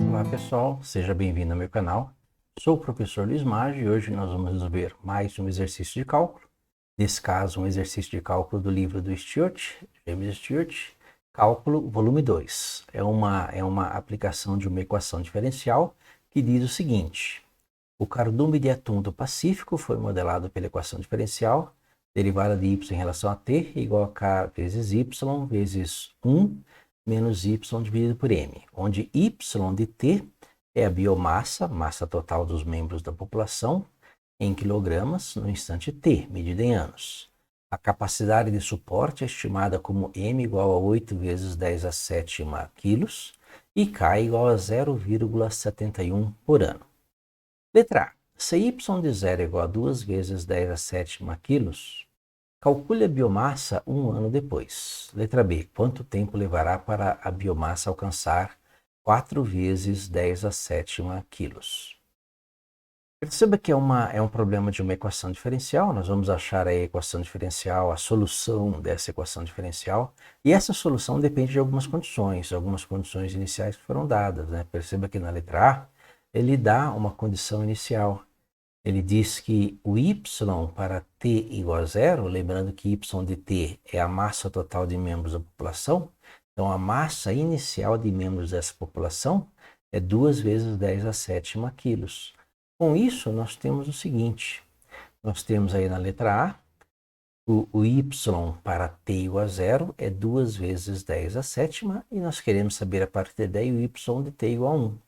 Olá pessoal, seja bem-vindo ao meu canal. Sou o professor Luiz Maggi e hoje nós vamos resolver mais um exercício de cálculo. Nesse caso, um exercício de cálculo do livro do Stewart, James Stewart, Cálculo Volume 2. É uma aplicação de uma equação diferencial que diz o seguinte: o cardume de atum do Pacífico foi modelado pela equação diferencial, derivada de y em relação a t igual a k vezes y vezes 1 menos y dividido por m, onde y de t é a biomassa, massa total dos membros da população, em quilogramas no instante t, medida em anos. A capacidade de suporte é estimada como m igual a 8 vezes 10 a sétima quilos e k igual a 0,71 por ano. Letra A. Se y de 0 é igual a 2 vezes 10 a sétima quilos, calcule a biomassa um ano depois. Letra B. Quanto tempo levará para a biomassa alcançar 4 vezes 10 a sétima quilos? Perceba que é um problema de uma equação diferencial. Nós vamos achar a equação diferencial, a solução dessa equação diferencial. E essa solução depende de algumas condições iniciais que foram dadas, né? Perceba que na letra A, ele dá uma condição inicial. Ele diz que o y para t igual a zero, lembrando que y de t é a massa total de membros da população, então a massa inicial de membros dessa população é 2 vezes 10 a sétima quilos. Com isso, nós temos o seguinte, nós temos aí na letra A, o y para t igual a zero é 2 vezes 10 a sétima, e nós queremos saber a partir daí o y de t igual a 1.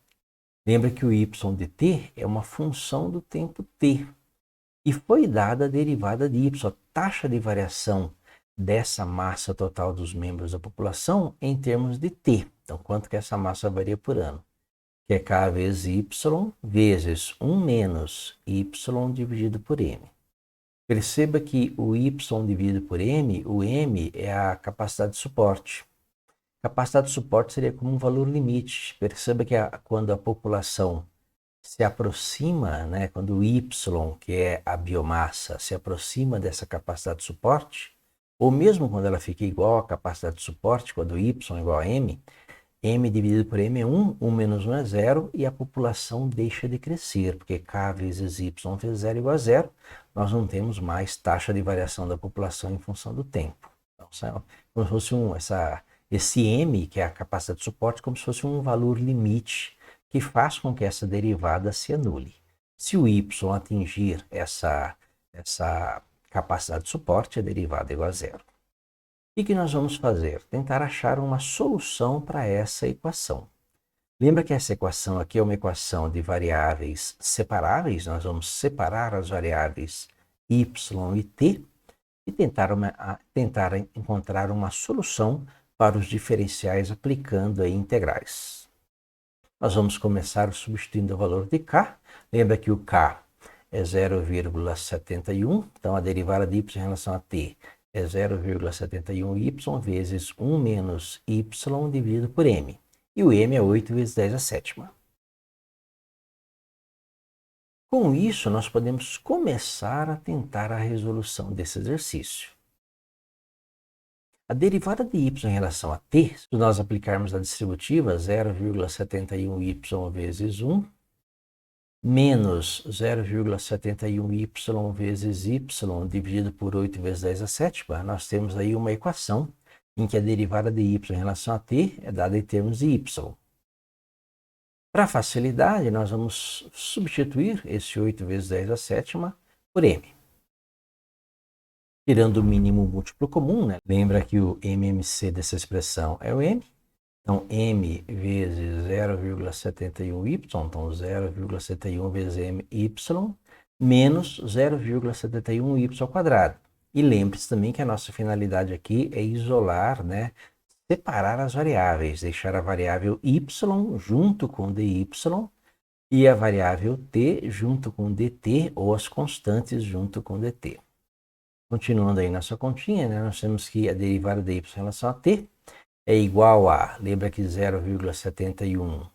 Lembra que o y de t é uma função do tempo t. E foi dada a derivada de y, a taxa de variação dessa massa total dos membros da população em termos de t. Então, quanto que essa massa varia por ano? Que é k vezes y vezes 1 menos y dividido por m. Perceba que o y dividido por m, o m é a capacidade de suporte. Capacidade de suporte seria como um valor limite. Perceba que quando a população se aproxima, né, quando o y, que é a biomassa, se aproxima dessa capacidade de suporte, ou mesmo quando ela fica igual à capacidade de suporte, quando y é igual a m, m dividido por m é 1, 1 menos 1 é 0, e a população deixa de crescer, porque k vezes y vezes 0 igual a 0, nós não temos mais taxa de variação da população em função do tempo. Então, como se fosse esse m, que é a capacidade de suporte, como se fosse um valor limite que faz com que essa derivada se anule. Se o y atingir essa capacidade de suporte, a derivada é igual a zero. O que nós vamos fazer? Tentar achar uma solução para essa equação. Lembra que essa equação aqui é uma equação de variáveis separáveis? Nós vamos separar as variáveis y e t e tentar encontrar uma solução para os diferenciais aplicando aí integrais. Nós vamos começar substituindo o valor de k. Lembra que o k é 0,71, então a derivada de y em relação a t é 0,71y vezes 1 menos y dividido por m. E o m é 8 vezes 10 a sétima. Com isso, nós podemos começar a tentar a resolução desse exercício. A derivada de y em relação a t, se nós aplicarmos a distributiva 0,71y vezes 1, menos 0,71y vezes y dividido por 8 vezes 10 a sétima, nós temos aí uma equação em que a derivada de y em relação a t é dada em termos de y. Para facilidade, nós vamos substituir esse 8 vezes 10 a sétima por m. Tirando o mínimo múltiplo comum, né? Lembra que o MMC dessa expressão é o m. Então, m vezes 0,71y, então 0,71 vezes my, menos 0,71y ao quadrado. E lembre-se também que a nossa finalidade aqui é isolar, né? Separar as variáveis, deixar a variável y junto com dy e a variável t junto com dt, ou as constantes junto com dt. Continuando aí nossa continha, né, nós temos que a derivada de y em relação a t é igual a, lembra que 0,71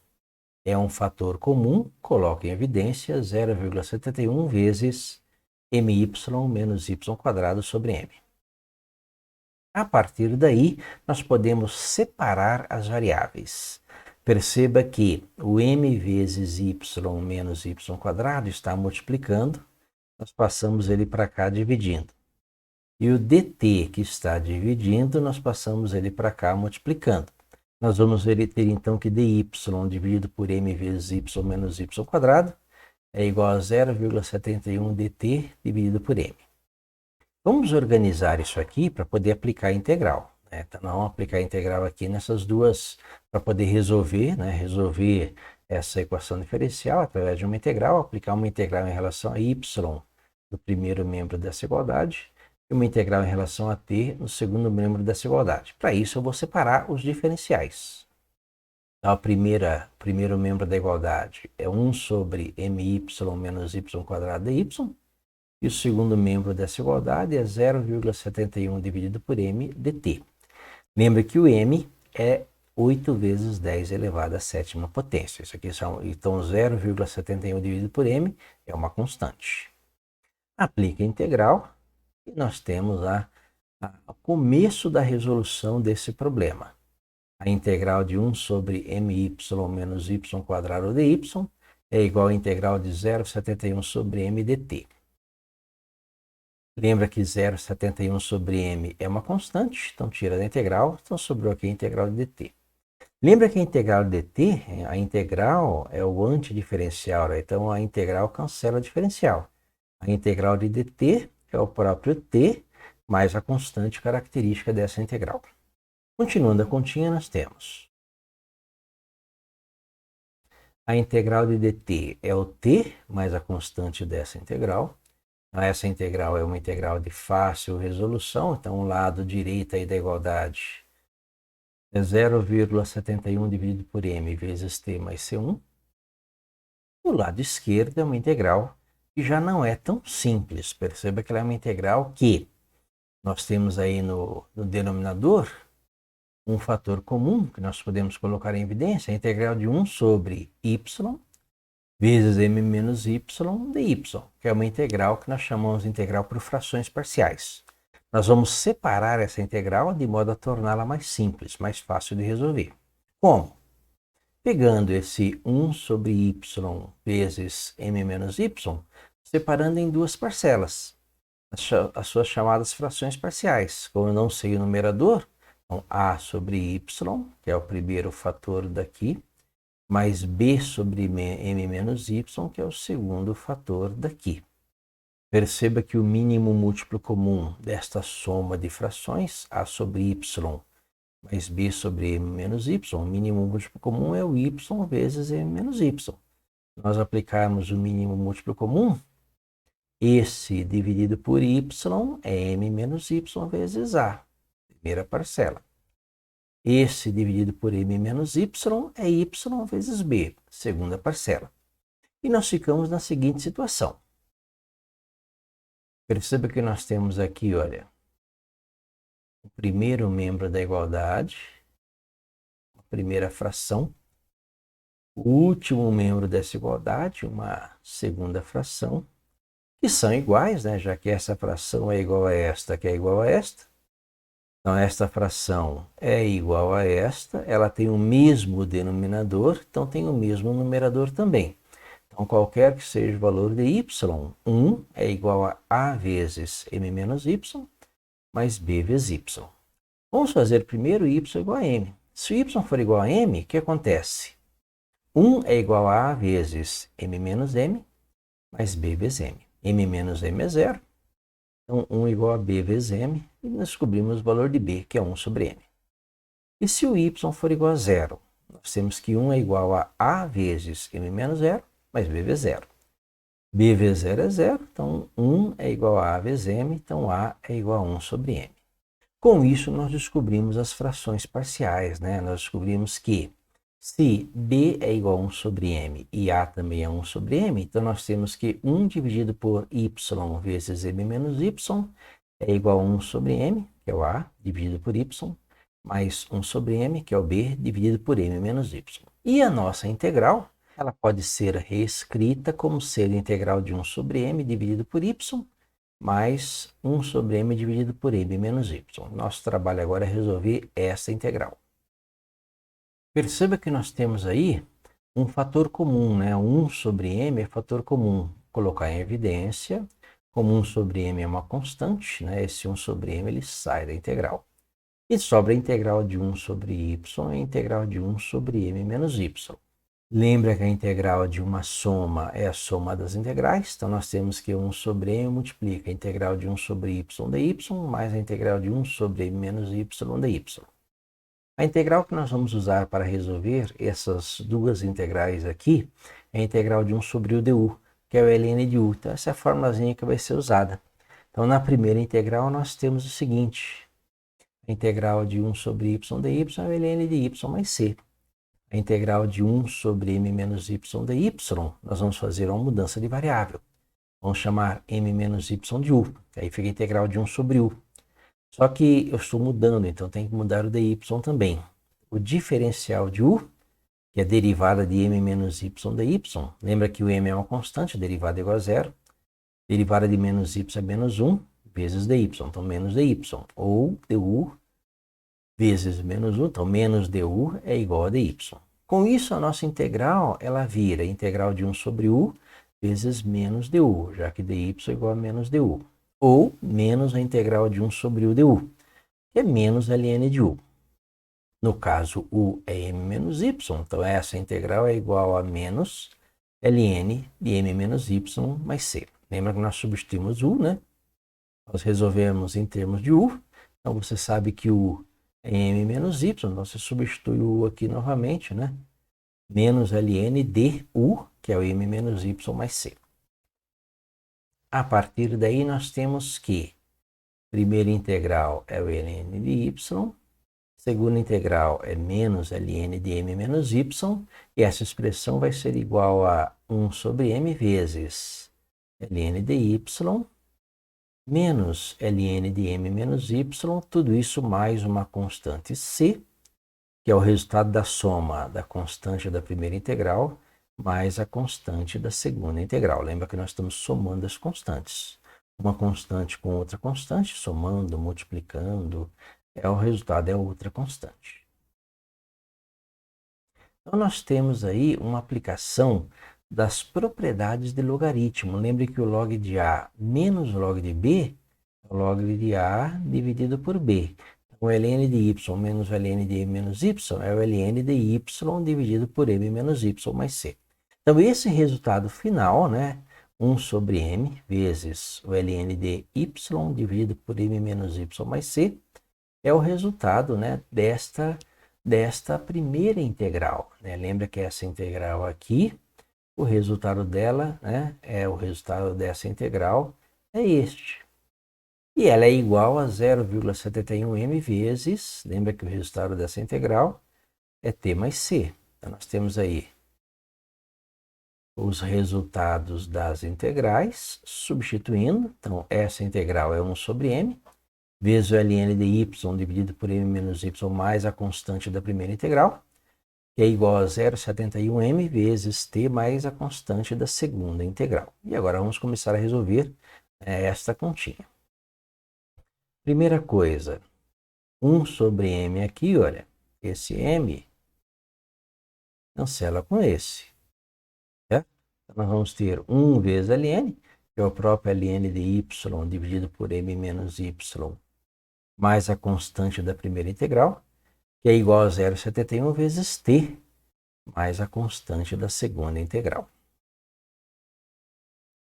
é um fator comum, coloca em evidência 0,71 vezes my menos y² sobre m. A partir daí, nós podemos separar as variáveis. Perceba que o m vezes y menos y quadrado está multiplicando, nós passamos ele para cá dividindo. E o dt que está dividindo, nós passamos ele para cá multiplicando. Nós vamos ter então que dy dividido por m vezes y menos y quadrado é igual a 0,71 dt dividido por m. Vamos organizar isso aqui para poder aplicar a integral. Então, nós vamos aplicar a integral aqui nessas duas, para poder resolver, resolver essa equação diferencial através de uma integral, aplicar uma integral em relação a y do primeiro membro dessa igualdade e uma integral em relação a t no segundo membro dessa igualdade. Para isso, eu vou separar os diferenciais. Então, o primeiro membro da igualdade é 1 sobre my menos y quadrado dy, e o segundo membro dessa igualdade é 0,71 dividido por m dt. Lembra que o m é 8 vezes 10 elevado à sétima potência. Isso aqui então 0,71 dividido por m é uma constante. Aplica a integral e nós temos o começo da resolução desse problema. A integral de 1 sobre my menos y quadrado dy é igual à integral de 0,71 sobre m dt. Lembra que 0,71 sobre m é uma constante, então tira da integral, então sobrou aqui a integral de dt. Lembra que a integral de dt, a integral é o antidiferencial, então a integral cancela a diferencial. A integral de dt é o próprio t, mais a constante característica dessa integral. Continuando a continha, nós temos a integral de dt é o t, mais a constante dessa integral. Essa integral é uma integral de fácil resolução, então o lado direito aí da igualdade é 0,71 dividido por m vezes t mais c1. O lado esquerdo é uma integral que já não é tão simples. Perceba que ela é uma integral que nós temos aí no denominador um fator comum que nós podemos colocar em evidência, a integral de 1 sobre y vezes m menos y dy, que é uma integral que nós chamamos de integral por frações parciais. Nós vamos separar essa integral de modo a torná-la mais simples, mais fácil de resolver. Como? Pegando esse 1 sobre y vezes m menos y, separando em duas parcelas, as suas chamadas frações parciais. Como eu não sei o numerador, então a sobre y, que é o primeiro fator daqui, mais b sobre m menos y, que é o segundo fator daqui. Perceba que o mínimo múltiplo comum desta soma de frações, a sobre y mais b sobre m menos y, o mínimo múltiplo comum é o y vezes m menos y. Se nós aplicarmos o mínimo múltiplo comum, esse dividido por y é m menos y vezes a, primeira parcela. Esse dividido por m menos y é y vezes b, segunda parcela. E nós ficamos na seguinte situação. Perceba que nós temos aqui, olha, o primeiro membro da igualdade, a primeira fração, o último membro dessa igualdade, uma segunda fração, que são iguais, já que essa fração é igual a esta, que é igual a esta. Então, esta fração é igual a esta, ela tem o mesmo denominador, então tem o mesmo numerador também. Então, qualquer que seja o valor de y, 1 é igual a vezes m menos y, mais b vezes y. Vamos fazer primeiro y igual a m. Se o y for igual a m, o que acontece? 1 é igual a vezes m menos m, mais b vezes m. M menos m é 0. Então, 1 igual a b vezes m, e nós descobrimos o valor de b, que é 1 sobre m. E se o y for igual a 0, nós temos que 1 é igual a vezes m menos 0, mais b vezes 0. b vezes 0 é 0, então 1 é igual a vezes m, então a é igual a 1 sobre m. Com isso, nós descobrimos as frações parciais, Nós descobrimos que se b é igual a 1 sobre m e a também é 1 sobre m, então nós temos que 1 dividido por y vezes m menos y é igual a 1 sobre m, que é o a, dividido por y, mais 1 sobre m, que é o b, dividido por m menos y. E a nossa integral, ela pode ser reescrita como sendo integral de 1 sobre m dividido por y mais 1 sobre m dividido por m menos y. Nosso trabalho agora é resolver essa integral. Perceba que nós temos aí um fator comum, né? 1 sobre m é fator comum. Colocar em evidência, como 1 sobre m é uma constante, né? Esse 1 sobre m ele sai da integral. E sobra a integral de 1 sobre y e a integral de 1 sobre m menos y. Lembra que a integral de uma soma é a soma das integrais, então nós temos que 1 sobre m multiplica a integral de 1 sobre y dy mais a integral de 1 sobre m menos y dy. A integral que nós vamos usar para resolver essas duas integrais aqui é a integral de 1 sobre u du, que é o ln de u. Então essa é a formulazinha que vai ser usada. Então na primeira integral nós temos o seguinte: a integral de 1 sobre y dy é o ln de y mais c. A integral de 1 sobre m menos y dy, nós vamos fazer uma mudança de variável. Vamos chamar m menos y de u, aí fica a integral de 1 sobre u. Só que eu estou mudando, então tem que mudar o dy também. O diferencial de u, que é a derivada de m menos y dy, lembra que o m é uma constante, a derivada é igual a zero. Derivada de menos y é menos 1 vezes dy, então menos dy. Ou du vezes menos 1, então menos du é igual a dy. Com isso, a nossa integral, ela vira integral de 1 sobre u vezes menos du, já que dy é igual a menos du. Ou menos a integral de 1 sobre u du, que é menos ln de u. No caso, u é m menos y, então essa integral é igual a menos ln de m menos y mais c. Lembra que nós substituímos u, né? Nós resolvemos em termos de u, então você sabe que u é m menos y, então você substitui o u aqui novamente, né? Menos ln de u, que é o m menos y mais c. A partir daí, nós temos que primeira integral é o ln de y, segunda integral é menos ln de m menos y, e essa expressão vai ser igual a 1 sobre m vezes ln de y menos ln de m menos y, tudo isso mais uma constante c, que é o resultado da soma da constante da primeira integral mais a constante da segunda integral. Lembra que nós estamos somando as constantes. Uma constante com outra constante, somando, multiplicando, o resultado é outra constante. Então, nós temos aí uma aplicação das propriedades de logaritmo. Lembre que o log de A menos o log de B é o log de A dividido por B. O ln de y menos o ln de m menos y é o ln de y dividido por m menos y mais c. Então, esse resultado final, né, 1 sobre m vezes o ln de y dividido por m menos y mais c, é o resultado, né, desta primeira integral. Né? Lembra que essa integral aqui, o resultado dela, né, o resultado dessa integral é este. E ela é igual a 0,71m vezes, lembra que o resultado dessa integral é t mais c. Então, nós temos aí os resultados das integrais, substituindo. Então, essa integral é 1 sobre m, vezes o ln de y dividido por m menos y mais a constante da primeira integral, que é igual a 0,71m vezes t mais a constante da segunda integral. E agora vamos começar a resolver esta continha. Primeira coisa, 1 sobre m aqui, olha, esse m cancela com esse. Certo? Então, nós vamos ter 1 vezes ln, que é o próprio ln de y dividido por m menos y mais a constante da primeira integral, que é igual a 0,71 vezes t mais a constante da segunda integral.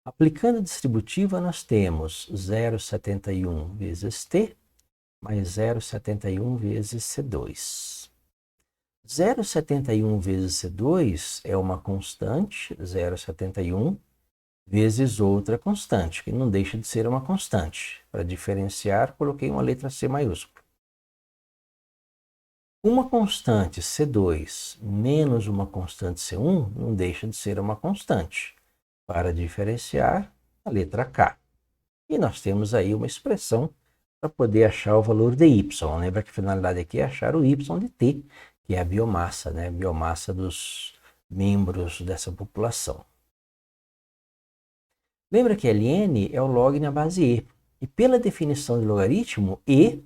Aplicando a distributiva, nós temos 0,71 vezes t mais 0,71 vezes C2. 0,71 vezes C2 é uma constante, 0,71 vezes outra constante, que não deixa de ser uma constante. Para diferenciar, coloquei uma letra C maiúscula. Uma constante C2 menos uma constante C1 não deixa de ser uma constante. Para diferenciar, a letra K. E nós temos aí uma expressão para poder achar o valor de Y. Lembra que a finalidade aqui é achar o Y de T, que é a biomassa, né? A biomassa dos membros dessa população. Lembra que ln é o log na base e. E pela definição de logaritmo, e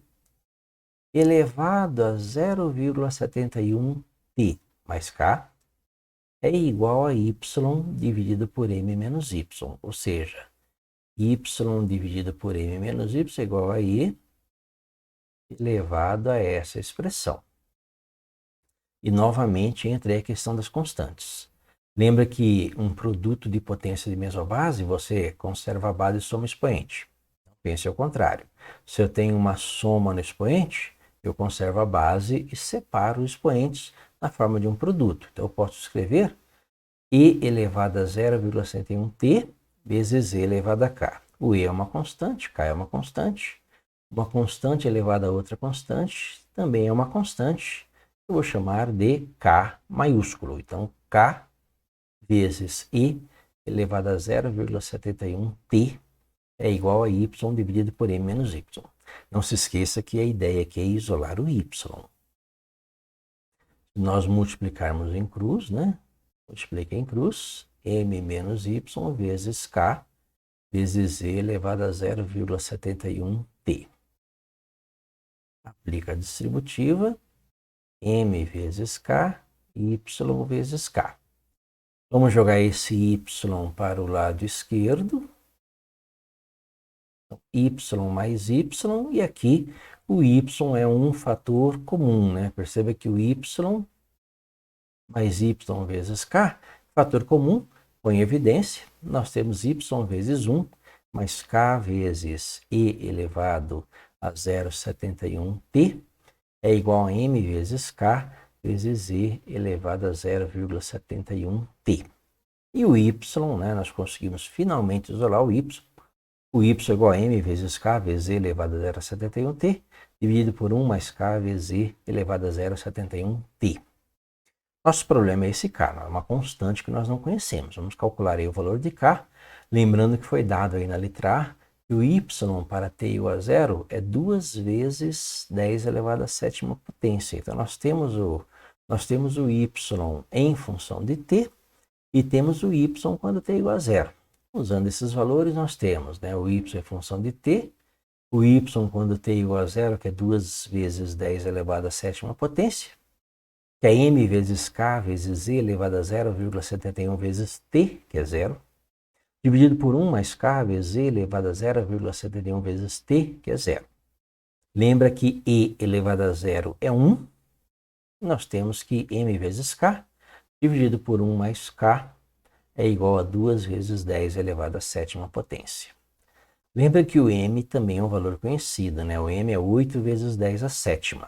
elevado a 0,71t mais k é igual a y dividido por m menos y. Ou seja, y dividido por m menos y é igual a i elevado a essa expressão. E novamente entra aí a questão das constantes. Lembra que um produto de potência de mesobase, você conserva a base e soma o expoente. Pense ao contrário. Se eu tenho uma soma no expoente, eu conservo a base e separo os expoentes na forma de um produto. Então eu posso escrever e elevado a 0,61t vezes e elevado a k. O e é uma constante, k é uma constante. Uma constante elevada a outra constante também é uma constante. Eu vou chamar de k maiúsculo. Então, k vezes i elevado a 0,71t é igual a y dividido por m menos y. Não se esqueça que a ideia aqui é isolar o y. Se nós multiplicarmos em cruz, né? Multiplica em cruz, m menos y vezes k vezes e elevado a 0,71t. Aplica a distributiva, m vezes k, y vezes k. Vamos jogar esse y para o lado esquerdo. Então, y mais y, e aqui o y é um fator comum, né? Perceba que o y mais y vezes k, fator comum, põe em evidência, nós temos y vezes 1, mais k vezes e elevado a 0,71t, é igual a m vezes k vezes e elevado a 0,71t. E o y, né, nós conseguimos finalmente isolar o y. O y é igual a m vezes k vezes e elevado a 0,71t, dividido por 1 mais k vezes e elevado a 0,71t. Nosso problema é esse k, é uma constante que nós não conhecemos. Vamos calcular aí o valor de k, lembrando que foi dado aí na letra A, que o y para t igual a 0 é 2 vezes 10 elevado a sétima potência. Então nós temos o y em função de t e temos o y quando t igual a 0. Usando esses valores nós temos, né, o y em função de t, o y quando t igual a 0, que é 2 vezes 10 elevado a sétima potência, que é m vezes k vezes e elevado a 0,71 vezes t, que é 0, dividido por 1 mais k vezes e elevado a 0,71 vezes t, que é 0. Lembra que e elevado a 0 é 1. Nós temos que m vezes k dividido por 1 mais k é igual a 2 vezes 10 elevado a sétima potência. Lembra que o m também é um valor conhecido, né? O m é 8 vezes 10 a sétima.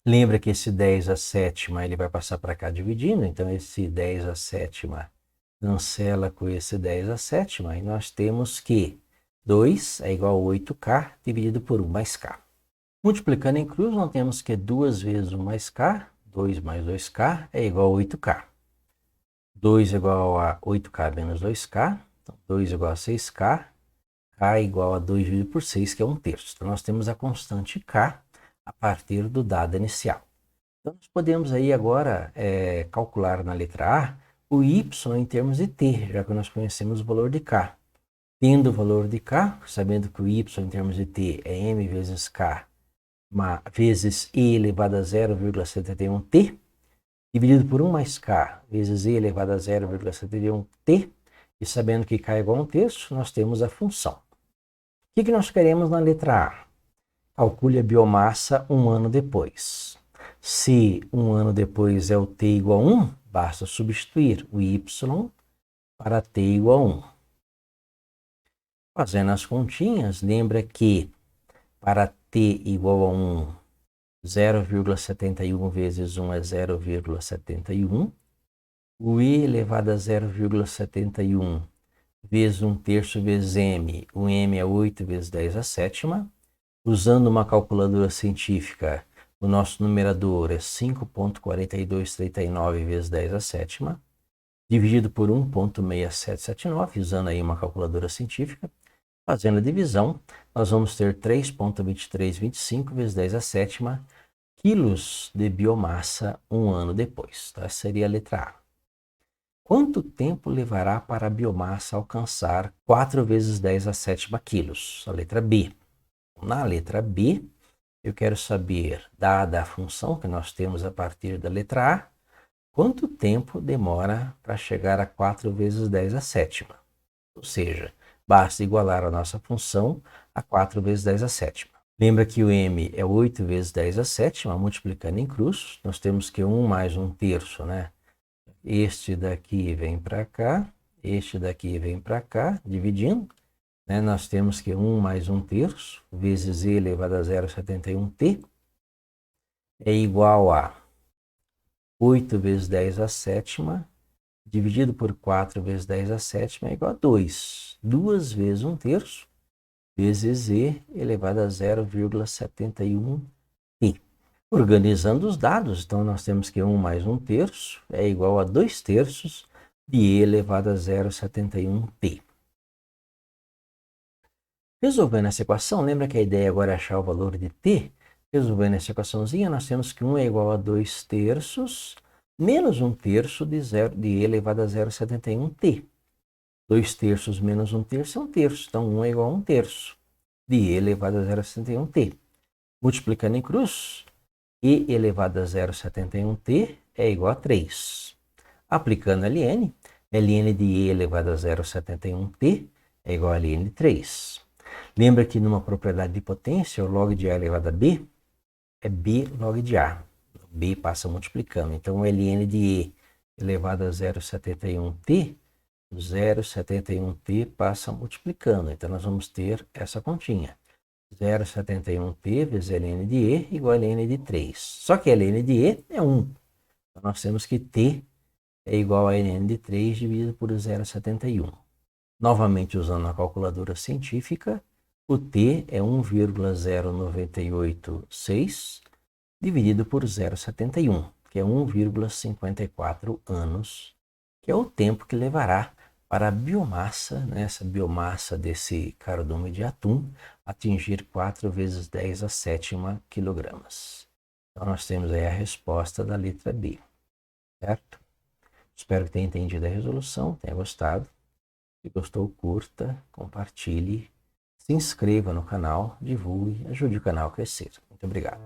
Lembra que esse 10 a sétima ele vai passar para cá dividindo, então esse 10 a sétima cancela com esse 10 a sétima, e nós temos que 2 é igual a 8k dividido por 1 mais k. Multiplicando em cruz, nós temos que 2 vezes 1 mais k, 2 mais 2k é igual a 8k. 2 é igual a 8k menos 2k, então 2 é igual a 6k, k é igual a 2 dividido por 6, que é 1/3. Então nós temos a constante k a partir do dado inicial. Então nós podemos aí agora calcular na letra A o y em termos de t, já que nós conhecemos o valor de k. Tendo o valor de k, sabendo que o y em termos de t é m vezes k vezes e elevado a 0,71t, dividido por 1 mais k vezes e elevado a 0,71t, e sabendo que k é igual a 1/3, nós temos a função. O que nós queremos na letra A? Calcule a biomassa um ano depois. Se um ano depois é o t igual a 1, basta substituir o y para t igual a 1. Fazendo as continhas, lembra que para t igual a 1, 0,71 vezes 1 é 0,71. O e elevado a 0,71 vezes 1/3 vezes m. O m é 8 vezes 10 a sétima. Usando uma calculadora científica, o nosso numerador é 5,4239 vezes 10 a sétima, dividido por 1,6779, usando aí uma calculadora científica. Fazendo a divisão, nós vamos ter 3,2325 vezes 10 a sétima quilos de biomassa um ano depois. Essa seria a letra A. Quanto tempo levará para a biomassa alcançar 4 vezes 10 a sétima quilos? A letra B. Na letra B, eu quero saber, dada a função que nós temos a partir da letra A, quanto tempo demora para chegar a 4 vezes 10 a sétima? Ou seja, basta igualar a nossa função a 4 vezes 10 a sétima. Lembra que o m é 8 vezes 10 a sétima, multiplicando em cruz. Nós temos que 1 mais 1 terço, né? Este daqui vem para cá, este daqui vem para cá, dividindo. Né? Nós temos que 1 mais 1 terço, vezes e elevado a 0,71t, é igual a 8 vezes 10 a sétima, dividido por 4 vezes 10 a sétima, é igual a 2. 2 vezes 1 terço, vezes e elevado a 0,71t. Organizando os dados, então nós temos que 1 mais 1 terço é igual a 2 terços de e elevado a 0,71t. Resolvendo essa equação, lembra que a ideia agora é achar o valor de t? Resolvendo essa equaçãozinha, nós temos que 1 é igual a 2 terços menos 1 terço de e elevado a 0,71t. 2 terços menos 1 terço é 1 terço, então 1 é igual a 1 terço de e elevado a 0,71t. Multiplicando em cruz, e elevado a 0,71t é igual a 3. Aplicando ln, ln de e elevado a 0,71t é igual a ln de 3. Lembra que numa propriedade de potência, o log de a elevado a b é b log de a. B passa multiplicando. Então, o ln de e elevado a 0,71t, 0,71t passa multiplicando. Então, nós vamos ter essa continha. 0,71t vezes ln de e igual a ln de 3. Só que ln de e é 1. Então, nós temos que t é igual a ln de 3 dividido por 0,71. Novamente, usando a calculadora científica, o t é 1,0986 dividido por 0,71, que é 1,54 anos, que é o tempo que levará para a biomassa, né, essa biomassa desse cardume de atum, atingir 4 vezes 10 a sétima quilogramas. Então, nós temos aí a resposta da letra B, certo? Espero que tenha entendido a resolução, tenha gostado. Se gostou, curta, compartilhe, se inscreva no canal, divulgue, ajude o canal a crescer. Muito obrigado.